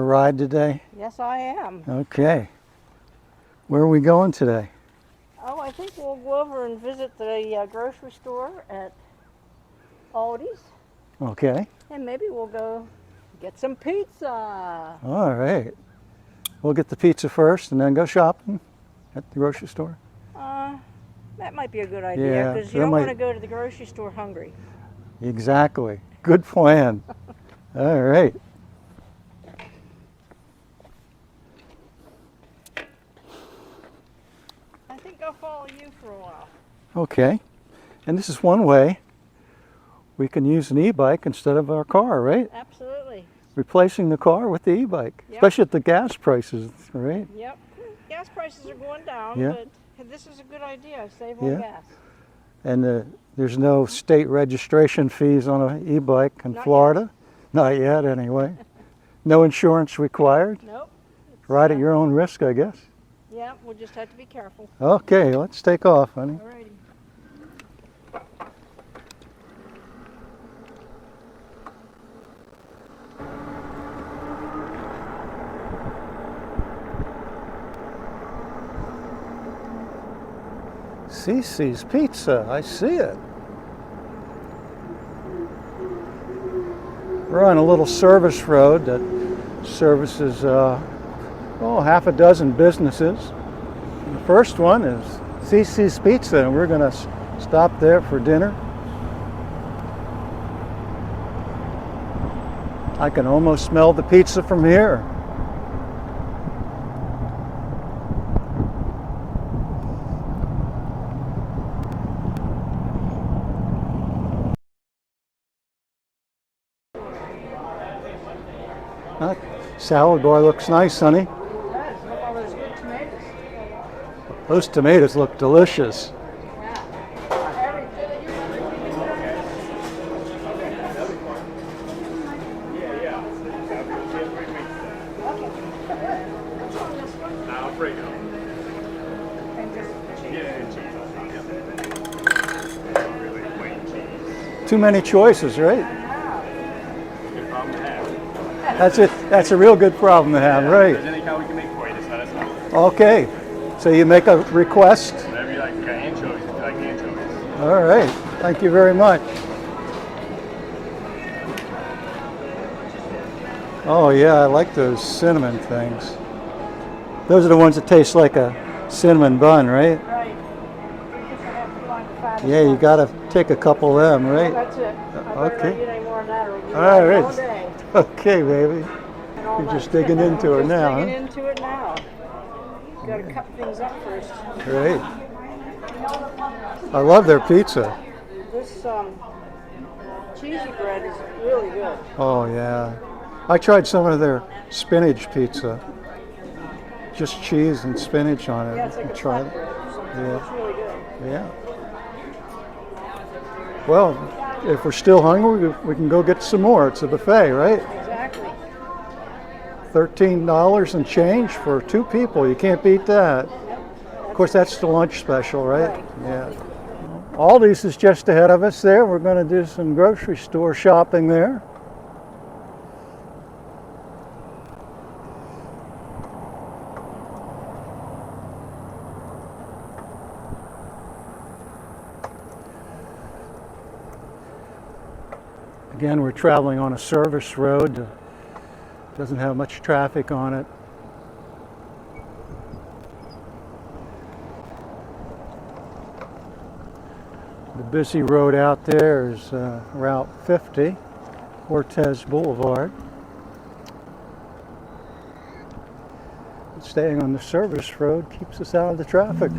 ride today? Yes, I am. Okay. Where are we going today? Oh, I think we'll go over and visit the grocery store at Aldi's. Okay. And maybe we'll go get some pizza. All right. We'll get the pizza first and then go shopping at the grocery store. That might be a good idea because you don't want to go to the grocery store hungry. Exactly. Good plan. All right. I think I'll follow you for a while. Okay. And this is one way we can use an e-bike instead of our car, right? Absolutely. Replacing the car with the e-bike, especially at the gas prices, right? Yep. Gas prices are going down, but this is a good idea. Save on gas. And there's no state registration fees on an e-bike in Florida. Not yet, anyway. No insurance required. Nope. Ride at your own risk, I guess. Yeah, we'll just have to be careful. Okay, let's take off, honey. Alrighty. Cici's Pizza, I see it. We're on a little service road that services half a dozen businesses. The first one is Cici's Pizza, and we're going to stop there for dinner. I can almost smell the pizza from here. That salad bar looks nice, honey. It does. Look at all those good tomatoes. Those tomatoes look delicious. Too many choices, right? That's it. That's a real good problem to have, right? If there's any kind we can make for you, just let us know. Okay. So you make a request? Whatever you like. We got anchovies if you like anchovies. All right. Thank you very much. Oh yeah, I like those cinnamon things. Those are the ones that taste like a cinnamon bun, right? Right. Yeah, you got to take a couple of them, right? That's it. I better not eat any more than that, or all right. all day. Okay, baby. You're just digging into her now, digging into it now. Got to cut things up first. Great. I love their pizza. This cheesy bread is really good. Oh yeah. I tried some of their spinach pizza. Just cheese and spinach on it. Yeah, it's like a try flatbread or something. Yeah. It's really good. Yeah. Well, if we're still hungry, we can go get some more. It's a buffet, right? Exactly. $13 and change for 2 people. You can't beat that. Of course, that's the lunch special, right? Yeah. Aldi's is just ahead of us there. We're going to do some grocery store shopping there. Again, we're traveling on a service road. Doesn't have much traffic on it. The busy road out there is Route 50, Cortez Blvd. Staying on the service road keeps us out of the traffic.